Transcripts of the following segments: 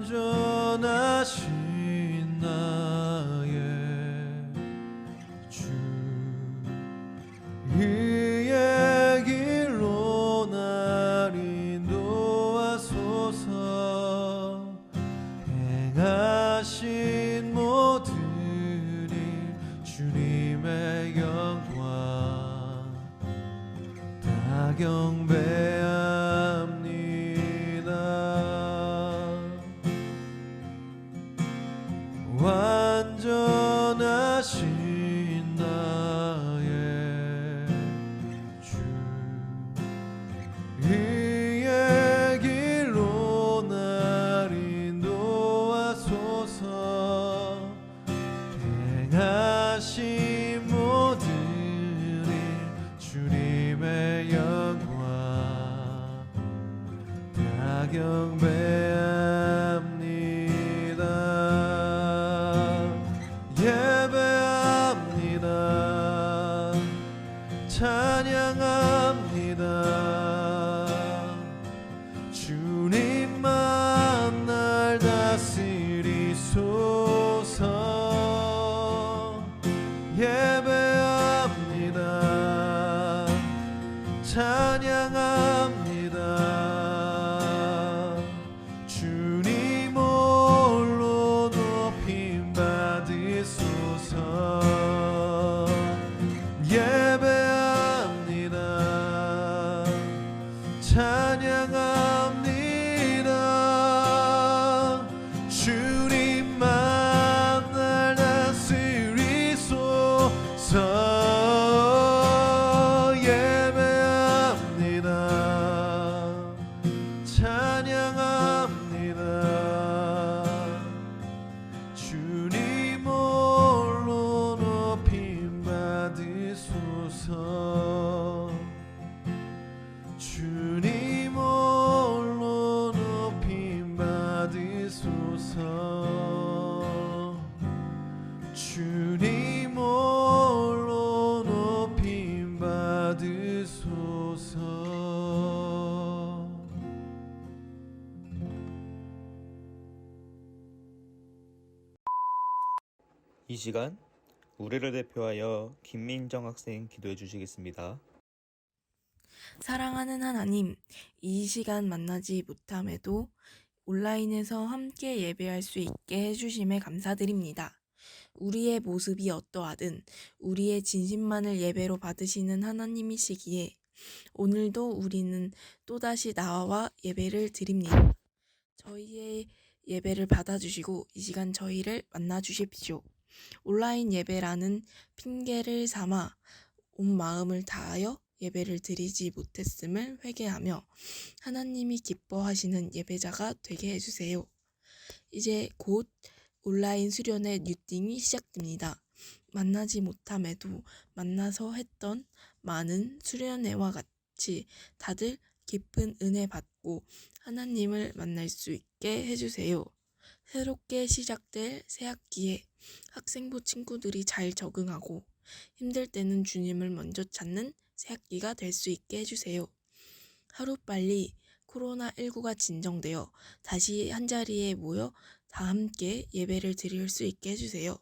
완전하신 나의 주 그의 길로 날 인도하소서. 행하신 모든 일 주님의 영광 다 경배합니다. 완전하신 나의 주 그의 길로 날 인도하소서. 행하신 모든 일 주님의 영광 다 경배합니다. 예배합니다. 찬양합니다. 주님만 날 다스리소서. 예배합니다. 찬양합니다. 주님 홀로 높임 받으소서. 예배합니다. 찬양합니다. 주님만 날 다스리소서. 예배합니다. 찬양합니다. 주님 홀로 높임 받으소서. 주님 홀로 높임 받으소서. 주님 홀로 높임 받으소서. 이 시간 우리를 대표하여 김민정 학생 기도해 주시겠습니다. 사랑하는 하나님, 이 시간 만나지 못함에도 온라인에서 함께 예배할 수 있게 해주심에 감사드립니다. 우리의 모습이 어떠하든 우리의 진심만을 예배로 받으시는 하나님이시기에 오늘도 우리는 또다시 나와 예배를 드립니다. 저희의 예배를 받아주시고 이 시간 저희를 만나주십시오. 온라인 예배라는 핑계를 삼아 온 마음을 다하여 예배를 드리지 못했음을 회개하며 하나님이 기뻐하시는 예배자가 되게 해주세요. 이제 곧 온라인 수련회 뉴띵이 시작됩니다. 만나지 못함에도 만나서 했던 많은 수련회와 같이 다들 깊은 은혜 받고 하나님을 만날 수 있게 해주세요. 새롭게 시작될 새학기에 학생부 친구들이 잘 적응하고 힘들 때는 주님을 먼저 찾는 새학기가 될 수 있게 해주세요. 하루빨리 코로나19가 진정되어 다시 한자리에 모여 다 함께 예배를 드릴 수 있게 해주세요.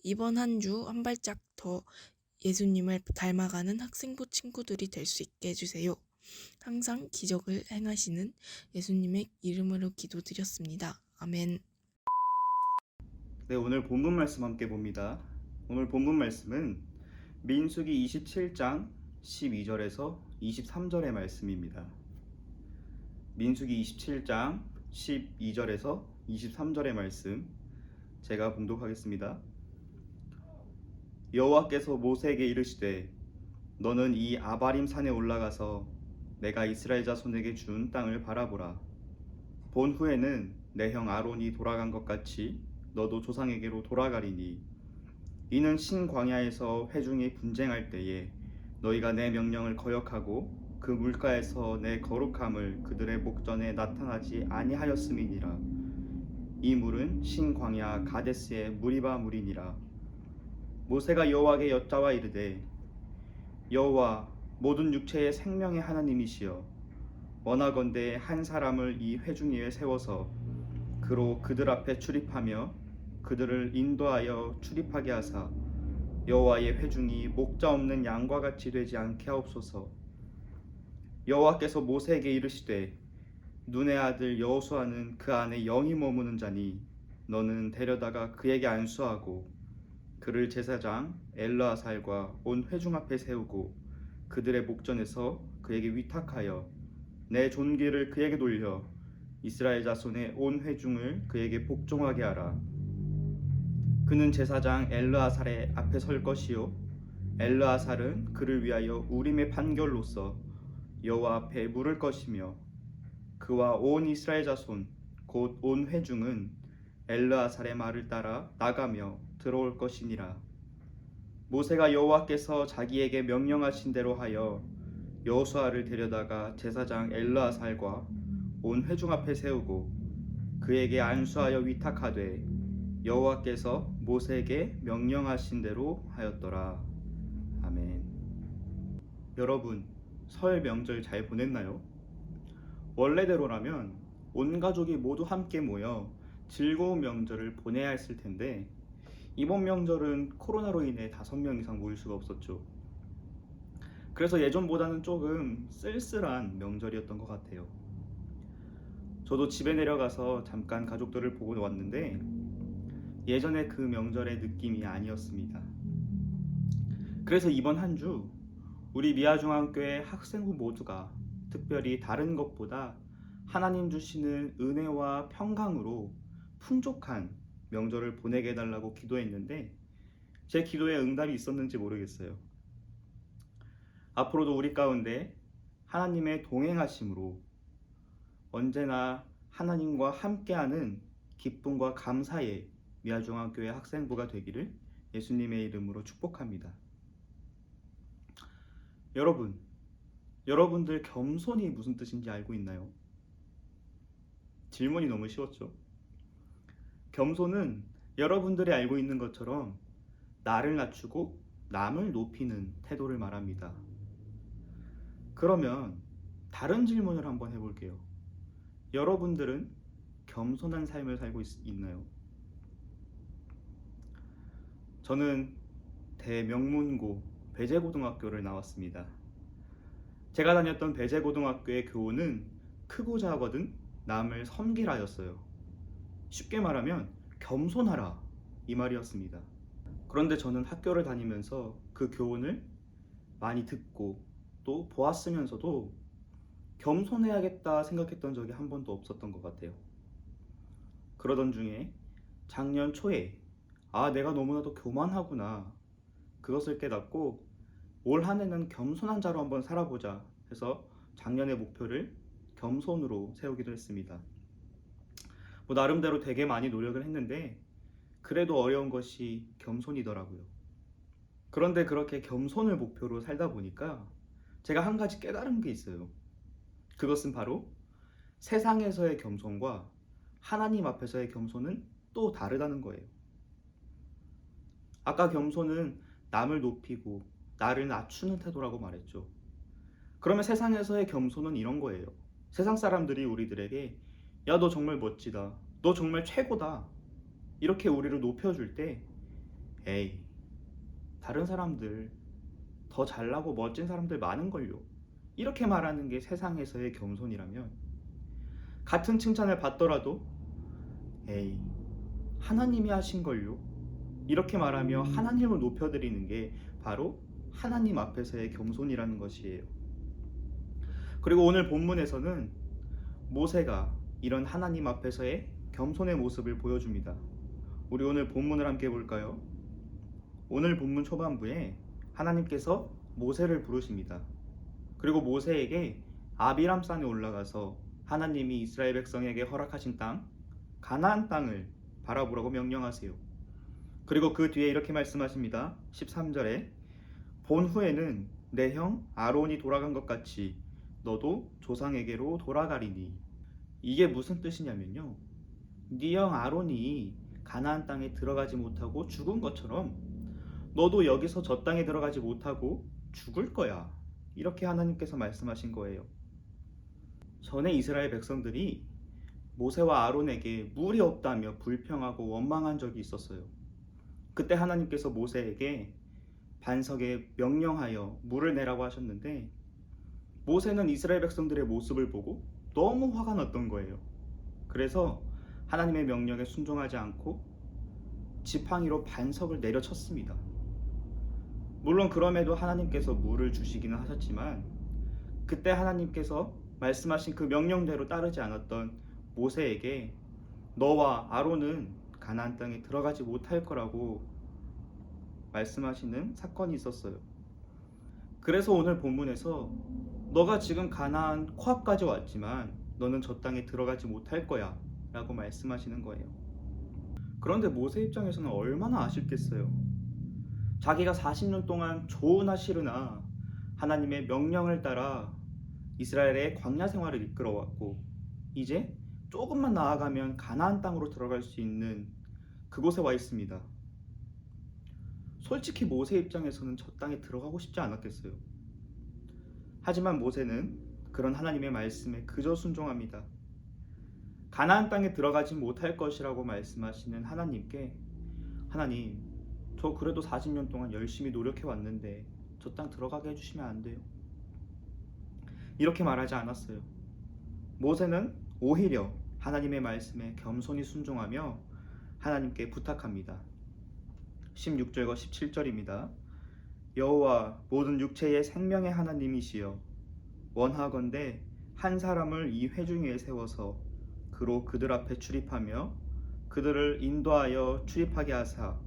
이번 한 주 한 발짝 더 예수님을 닮아가는 학생부 친구들이 될 수 있게 해주세요. 항상 기적을 행하시는 예수님의 이름으로 기도드렸습니다. 아멘. 네, 오늘 본문 말씀 함께 봅니다. 오늘 본문 말씀은 민수기 27장 12절에서 23절의 말씀입니다. 민수기 27장 12절에서 23절의 말씀 제가 봉독하겠습니다. 여호와께서 모세에게 이르시되 너는 이 아바림 산에 올라가서 내가 이스라엘 자손에게 준 땅을 바라보라. 본 후에는 내 형 아론이 돌아간 것 같이 너도 조상에게로 돌아가리니 이는 신광야에서 회중이 분쟁할 때에 너희가 내 명령을 거역하고 그 물가에서 내 거룩함을 그들의 목전에 나타나지 아니하였음이니라. 이 물은 신광야 가데스의 무리바 물이니라. 모세가 여호와께 여짜와 이르되 여호와 모든 육체의 생명의 하나님이시여 원하건대 한 사람을 이 회중 위에 세워서 그로 그들 앞에 출입하며 그들을 인도하여 출입하게 하사 여호와의 회중이 목자 없는 양과 같이 되지 않게 하옵소서. 여호와께서 모세에게 이르시되 눈의 아들 여호수아는 그 안에 영이 머무는 자니 너는 데려다가 그에게 안수하고 그를 제사장 엘르아살과 온 회중 앞에 세우고 그들의 목전에서 그에게 위탁하여 내 존귀를 그에게 돌려 이스라엘 자손의 온 회중을 그에게 복종하게 하라. 그는 제사장 엘르아살의 앞에 설 것이요 엘르아살은 그를 위하여 우림의 판결로서 여호와 앞에 물을 것이며 그와 온 이스라엘 자손 곧 온 회중은 엘르아살의 말을 따라 나가며 들어올 것이니라. 모세가 여호와께서 자기에게 명령하신 대로 하여 여호수아를 데려다가 제사장 엘르아살과 온 회중 앞에 세우고 그에게 안수하여 위탁하되 여호와께서 모세에게 명령하신 대로 하였더라. 아멘. 여러분, 설 명절 잘 보냈나요? 원래대로라면 온 가족이 모두 함께 모여 즐거운 명절을 보내야 했을 텐데 이번 명절은 코로나로 인해 5명 이상 모일 수가 없었죠. 그래서 예전보다는 조금 쓸쓸한 명절이었던 것 같아요. 저도 집에 내려가서 잠깐 가족들을 보고 왔는데 예전에 그 명절의 느낌이 아니었습니다. 그래서 이번 한 주 우리 미아중앙교회 학생부 모두가 특별히 다른 것보다 하나님 주시는 은혜와 평강으로 풍족한 명절을 보내게 해달라고 기도했는데 제 기도에 응답이 있었는지 모르겠어요. 앞으로도 우리 가운데 하나님의 동행하심으로 언제나 하나님과 함께하는 기쁨과 감사의 미아중앙교회 학생부가 되기를 예수님의 이름으로 축복합니다. 여러분들 겸손이 무슨 뜻인지 알고 있나요? 질문이 너무 쉬웠죠? 겸손은 여러분들이 알고 있는 것처럼 나를 낮추고 남을 높이는 태도를 말합니다. 그러면 다른 질문을 한번 해볼게요. 여러분들은 겸손한 삶을 살고 있나요? 저는 대명문고 배재고등학교를 나왔습니다. 제가 다녔던 배재고등학교의 교훈은 크고 작거든 남을 섬기라였어요. 쉽게 말하면 겸손하라 이 말이었습니다. 그런데 저는 학교를 다니면서 그 교훈을 많이 듣고 또 보았으면서도 겸손해야겠다 생각했던 적이 한 번도 없었던 것 같아요. 그러던 중에 작년 초에 내가 너무나도 교만하구나 그것을 깨닫고 올 한 해는 겸손한 자로 한번 살아보자 해서 작년의 목표를 겸손으로 세우기도 했습니다. 나름대로 되게 많이 노력을 했는데 그래도 어려운 것이 겸손이더라고요. 그런데 그렇게 겸손을 목표로 살다 보니까 제가 한 가지 깨달은 게 있어요. 그것은 바로 세상에서의 겸손과 하나님 앞에서의 겸손은 또 다르다는 거예요. 아까 겸손은 남을 높이고 나를 낮추는 태도라고 말했죠. 그러면 세상에서의 겸손은 이런 거예요. 세상 사람들이 우리들에게 야, 너 정말 멋지다. 너 정말 최고다. 이렇게 우리를 높여줄 때 에이, 다른 사람들 더 잘나고 멋진 사람들 많은걸요. 이렇게 말하는 게 세상에서의 겸손이라면 같은 칭찬을 받더라도 에이, 하나님이 하신걸요. 이렇게 말하며 하나님을 높여드리는 게 바로 하나님 앞에서의 겸손이라는 것이에요. 그리고 오늘 본문에서는 모세가 이런 하나님 앞에서의 겸손의 모습을 보여줍니다. 우리 오늘 본문을 함께 볼까요? 오늘 본문 초반부에 하나님께서 모세를 부르십니다. 그리고 모세에게 아비람 산에 올라가서 하나님이 이스라엘 백성에게 허락하신 땅, 가나안 땅을 바라보라고 명령하세요. 그리고 그 뒤에 이렇게 말씀하십니다. 13절에 본 후에는 내 형 아론이 돌아간 것 같이 너도 조상에게로 돌아가리니. 이게 무슨 뜻이냐면요, 네 형 아론이 가나안 땅에 들어가지 못하고 죽은 것처럼 너도 여기서 저 땅에 들어가지 못하고 죽을 거야. 이렇게 하나님께서 말씀하신 거예요. 전에 이스라엘 백성들이 모세와 아론에게 물이 없다며 불평하고 원망한 적이 있었어요. 그때 하나님께서 모세에게 반석에 명령하여 물을 내라고 하셨는데 모세는 이스라엘 백성들의 모습을 보고 너무 화가 났던 거예요. 그래서 하나님의 명령에 순종하지 않고 지팡이로 반석을 내려쳤습니다. 물론 그럼에도 하나님께서 물을 주시기는 하셨지만 그때 하나님께서 말씀하신 그 명령대로 따르지 않았던 모세에게 너와 아론은 가나안 땅에 들어가지 못할 거라고 말씀하시는 사건이 있었어요. 그래서 오늘 본문에서 너가 지금 가나안 코앞까지 왔지만 너는 저 땅에 들어가지 못할 거야 라고 말씀하시는 거예요. 그런데 모세 입장에서는 얼마나 아쉽겠어요. 자기가 40년 동안 좋으나 싫으나 하나님의 명령을 따라 이스라엘의 광야 생활을 이끌어왔고 이제 조금만 나아가면 가나안 땅으로 들어갈 수 있는 그곳에 와 있습니다. 솔직히 모세 입장에서는 저 땅에 들어가고 싶지 않았겠어요. 하지만 모세는 그런 하나님의 말씀에 그저 순종합니다. 가나안 땅에 들어가지 못할 것이라고 말씀하시는 하나님께 하나님, 저 그래도 40년 동안 열심히 노력해 왔는데 저 땅 들어가게 해주시면 안 돼요? 이렇게 말하지 않았어요. 모세는 오히려 하나님의 말씀에 겸손히 순종하며 하나님께 부탁합니다. 16절과 17절입니다. 여호와 모든 육체의 생명의 하나님이시여 원하건대 한 사람을 이 회중 위에 세워서 그로 그들 앞에 출입하며 그들을 인도하여 출입하게 하사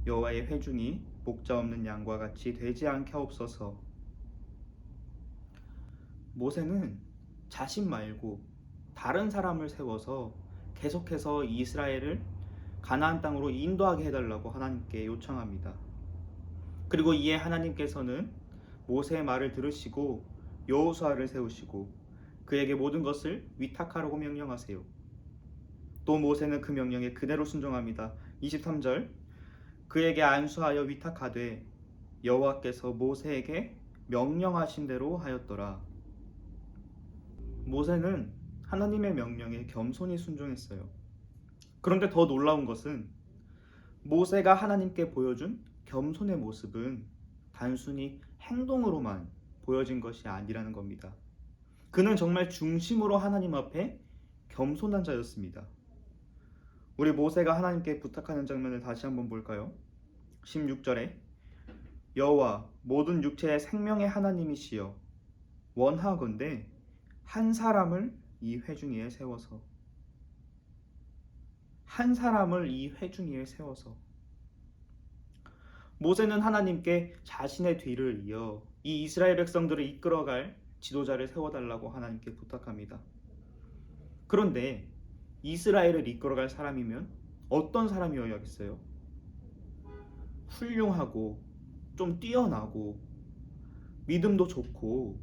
여호와의 회중이 목자 없는 양과 같이 되지 않게 하옵소서. 모세는 자신 말고 다른 사람을 세워서 계속해서 이스라엘을 가나안 땅으로 인도하게 해달라고 하나님께 요청합니다. 그리고 이에 하나님께서는 모세의 말을 들으시고 여호수아를 세우시고 그에게 모든 것을 위탁하라고 명령하세요. 또 모세는 그 명령에 그대로 순종합니다. 23절 그에게 안수하여 위탁하되 여호와께서 모세에게 명령하신 대로 하였더라. 모세는 하나님의 명령에 겸손히 순종했어요. 그런데 더 놀라운 것은 모세가 하나님께 보여준 겸손의 모습은 단순히 행동으로만 보여진 것이 아니라는 겁니다. 그는 정말 중심으로 하나님 앞에 겸손한 자였습니다. 우리 모세가 하나님께 부탁하는 장면을 다시 한번 볼까요? 16절에 여호와 모든 육체의 생명의 하나님이시여 원하건대 한 사람을 이 회중 위에 세워서 한 사람을 이 회중 위에 세워서 모세는 하나님께 자신의 뒤를 이어 이 이스라엘 백성들을 이끌어갈 지도자를 세워달라고 하나님께 부탁합니다. 그런데 이스라엘을 이끌어갈 사람이면 어떤 사람이어야겠어요? 훌륭하고 좀 뛰어나고 믿음도 좋고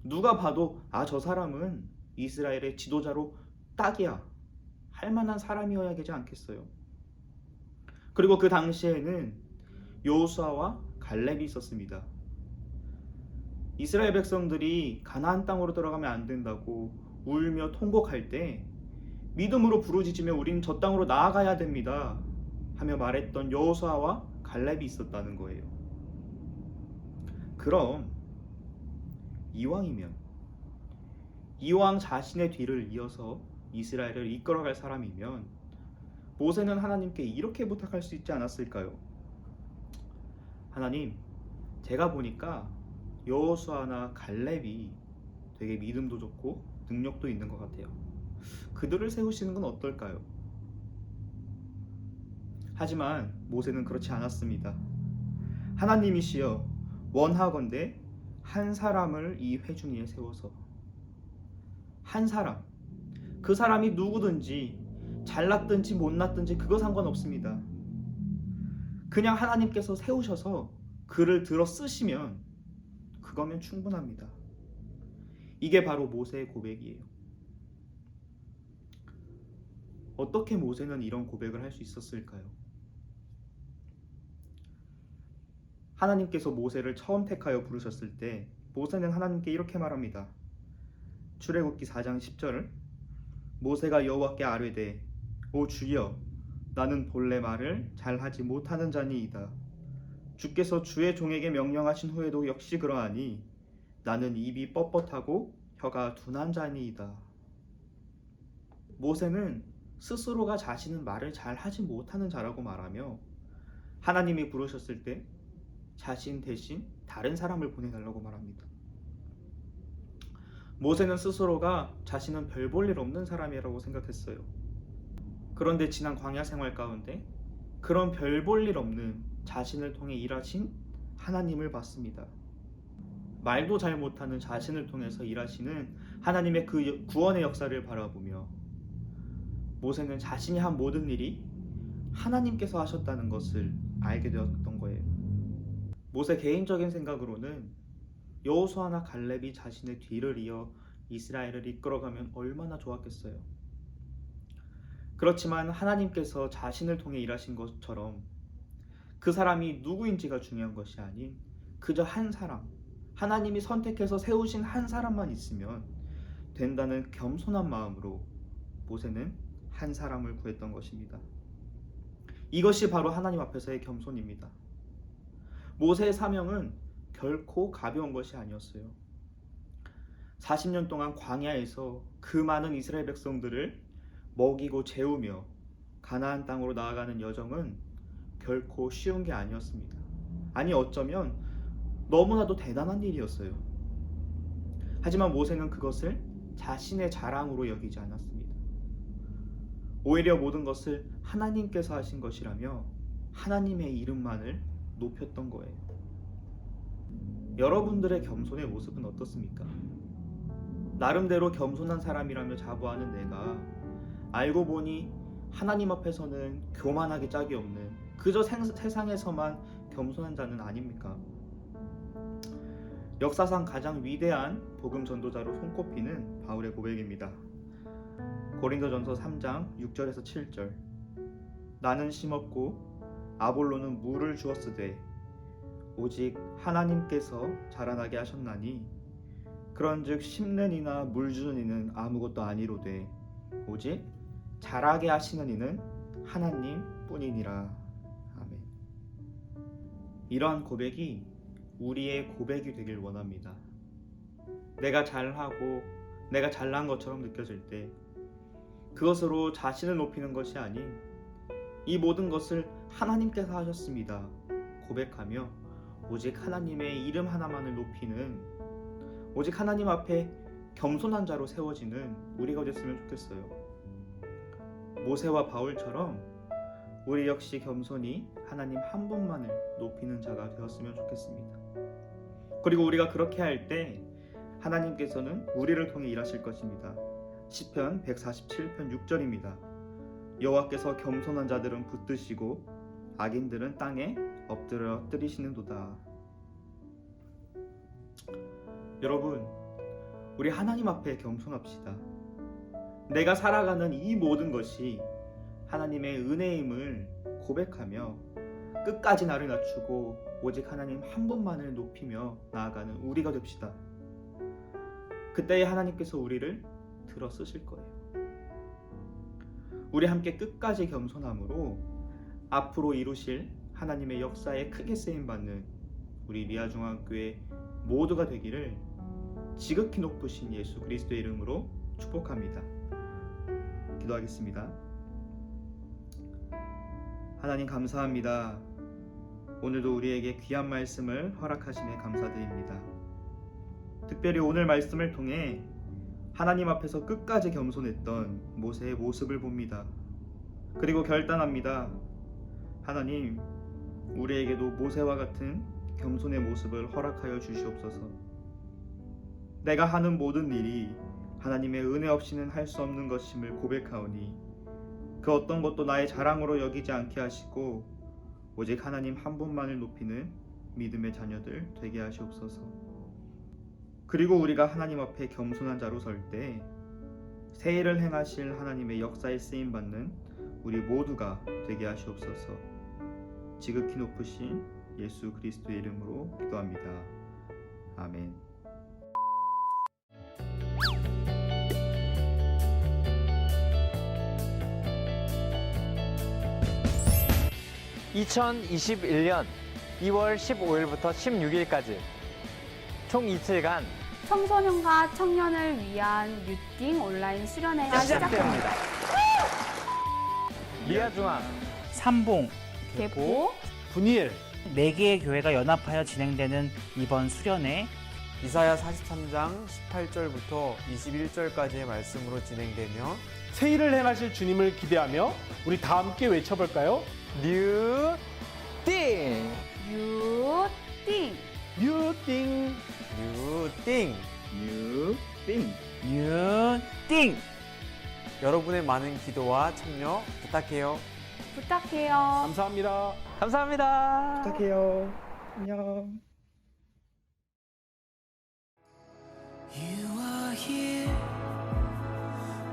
누가 봐도 저 사람은 이스라엘의 지도자로 딱이야 할 만한 사람이어야 되지 않겠어요? 그리고 그 당시에는 여호수아와 갈렙이 있었습니다. 이스라엘 백성들이 가나안 땅으로 들어가면 안 된다고 울며 통곡할 때 믿음으로 부르짖으며 우린 저 땅으로 나아가야 됩니다 하며 말했던 여호수아와 갈렙이 있었다는 거예요. 그럼 이왕이면 이왕 자신의 뒤를 이어서 이스라엘을 이끌어갈 사람이면 모세는 하나님께 이렇게 부탁할 수 있지 않았을까요? 하나님, 제가 보니까 여호수아나 갈렙이 되게 믿음도 좋고 능력도 있는 것 같아요. 그들을 세우시는 건 어떨까요? 하지만 모세는 그렇지 않았습니다. 하나님이시여 원하건대 한 사람을 이 회중 위에 세워서 한 사람, 그 사람이 누구든지 잘났든지 못났든지 그거 상관없습니다. 그냥 하나님께서 세우셔서 그를 들어 쓰시면 그거면 충분합니다. 이게 바로 모세의 고백이에요. 어떻게 모세는 이런 고백을 할 수 있었을까요? 하나님께서 모세를 처음 택하여 부르셨을 때 모세는 하나님께 이렇게 말합니다. 출애굽기 4장 10절 모세가 여호와께 아뢰되 오 주여 나는 본래 말을 잘하지 못하는 자니이다. 주께서 주의 종에게 명령하신 후에도 역시 그러하니 나는 입이 뻣뻣하고 혀가 둔한 자니이다. 모세는 스스로가 자신은 말을 잘하지 못하는 자라고 말하며 하나님이 부르셨을 때 자신 대신 다른 사람을 보내달라고 말합니다. 모세는 스스로가 자신은 별 볼 일 없는 사람이라고 생각했어요. 그런데 지난 광야 생활 가운데 그런 별 볼 일 없는 자신을 통해 일하신 하나님을 봤습니다. 말도 잘 못하는 자신을 통해서 일하시는 하나님의 그 구원의 역사를 바라보며 모세는 자신이 한 모든 일이 하나님께서 하셨다는 것을 알게 되었던 거예요. 모세 개인적인 생각으로는 여호수아나 갈렙이 자신의 뒤를 이어 이스라엘을 이끌어가면 얼마나 좋았겠어요. 그렇지만 하나님께서 자신을 통해 일하신 것처럼 그 사람이 누구인지가 중요한 것이 아닌 그저 한 사람, 하나님이 선택해서 세우신 한 사람만 있으면 된다는 겸손한 마음으로 모세는 한 사람을 구했던 것입니다. 이것이 바로 하나님 앞에서의 겸손입니다. 모세의 사명은 결코 가벼운 것이 아니었어요. 40년 동안 광야에서 그 많은 이스라엘 백성들을 먹이고 재우며 가나안 땅으로 나아가는 여정은 결코 쉬운 게 아니었습니다. 아니 어쩌면 너무나도 대단한 일이었어요. 하지만 모세는 그것을 자신의 자랑으로 여기지 않았습니다. 오히려 모든 것을 하나님께서 하신 것이라며 하나님의 이름만을 높였던 거예요. 여러분들의 겸손의 모습은 어떻습니까? 나름대로 겸손한 사람이라며 자부하는 내가 알고 보니 하나님 앞에서는 교만하기 짝이 없는 그저 세상에서만 겸손한 자는 아닙니까? 역사상 가장 위대한 복음 전도자로 손꼽히는 바울의 고백입니다. 고린도전서 3장 6절에서 7절. 나는 심었고 아볼로는 물을 주었으되 오직 하나님께서 자라나게 하셨나니 그런즉 심는 이나 물 주는 이는 아무것도 아니로되 오직 자라게 하시는 이는 하나님 뿐이니라. 아멘. 이러한 고백이 우리의 고백이 되길 원합니다. 내가 잘하고 내가 잘난 것처럼 느껴질 때 그것으로 자신을 높이는 것이 아닌 이 모든 것을 하나님께서 하셨습니다 고백하며 오직 하나님의 이름 하나만을 높이는, 오직 하나님 앞에 겸손한 자로 세워지는 우리가 됐으면 좋겠어요. 모세와 바울처럼 우리 역시 겸손히 하나님 한 분만을 높이는 자가 되었으면 좋겠습니다. 그리고 우리가 그렇게 할 때 하나님께서는 우리를 통해 일하실 것입니다. 시편 147편 6절입니다. 여호와께서 겸손한 자들은 붙드시고 악인들은 땅에 엎드리시는도다. 여러분, 우리 하나님 앞에 겸손합시다. 내가 살아가는 이 모든 것이 하나님의 은혜임을 고백하며 끝까지 나를 낮추고 오직 하나님 한 분만을 높이며 나아가는 우리가 됩시다. 그때에 하나님께서 우리를 들어 쓰실 거예요. 우리 함께 끝까지 겸손함으로 앞으로 이루실 하나님의 역사에 크게 쓰임받는 우리 미아중앙교회 모두가 되기를 지극히 높으신 예수 그리스도의 이름으로 축복합니다. 기도하겠습니다. 하나님 감사합니다. 오늘도 우리에게 귀한 말씀을 허락하심에 감사드립니다. 특별히 오늘 말씀을 통해 하나님 앞에서 끝까지 겸손했던 모세의 모습을 봅니다. 그리고 결단합니다. 하나님, 우리에게도 모세와 같은 겸손의 모습을 허락하여 주시옵소서. 내가 하는 모든 일이 하나님의 은혜 없이는 할 수 없는 것임을 고백하오니 그 어떤 것도 나의 자랑으로 여기지 않게 하시고 오직 하나님 한 분만을 높이는 믿음의 자녀들 되게 하시옵소서. 그리고 우리가 하나님 앞에 겸손한 자로 설 때 새 일을 행하실 하나님의 역사에 쓰임받는 우리 모두가 되게 하시옵소서. 지극히 높으신 예수 그리스도의 이름으로 기도합니다. 아멘. 2021년 2월 15일부터 16일까지 총 이틀간 청소년과 청년을 위한 뮤팅 온라인 수련회가 시작됩니다. 미아중앙, 삼봉, 개포, 분일 4개의 교회가 연합하여 진행되는 이번 수련회 이사야 43장 18절부터 21절까지의 말씀으로 진행되며 새 일을 행하실 주님을 기대하며 우리 다 함께 외쳐볼까요? 뉴띵! 뮤팅! 뉴띵 뉴띵! 뉴띵. 유띵 여러분의 많은 기도와 참여 부탁해요. 부탁해요. 감사합니다. 감사합니다. 부탁해요. 안녕. You are here,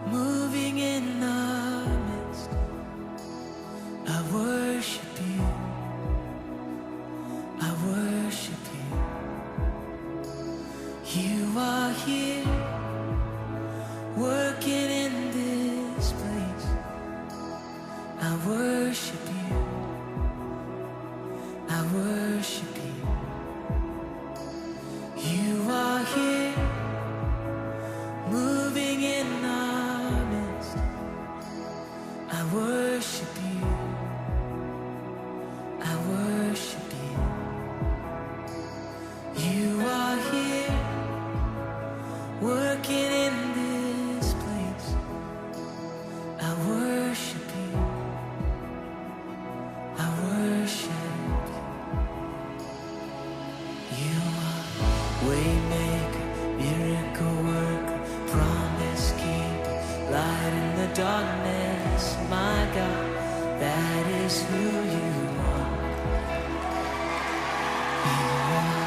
moving in our midst. I worship you. I worship you. You are here, working in this place. I worship you. I worship you. You are here, moving in our midst. I worship you. I worship you. You are here, working in this place. I worship you. I worship you. You are waymaker, miracle worker, promise keeper, light in the darkness. My God, that is who you are. You are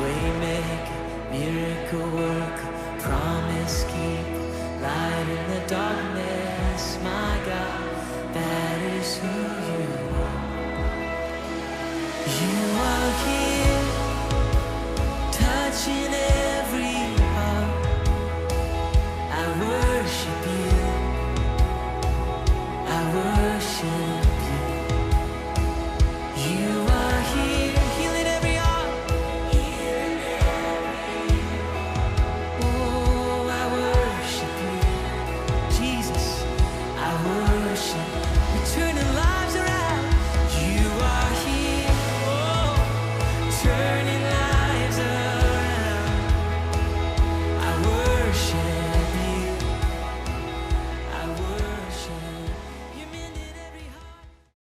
waymaker, miracle worker, promise keeper, light in the darkness. My God,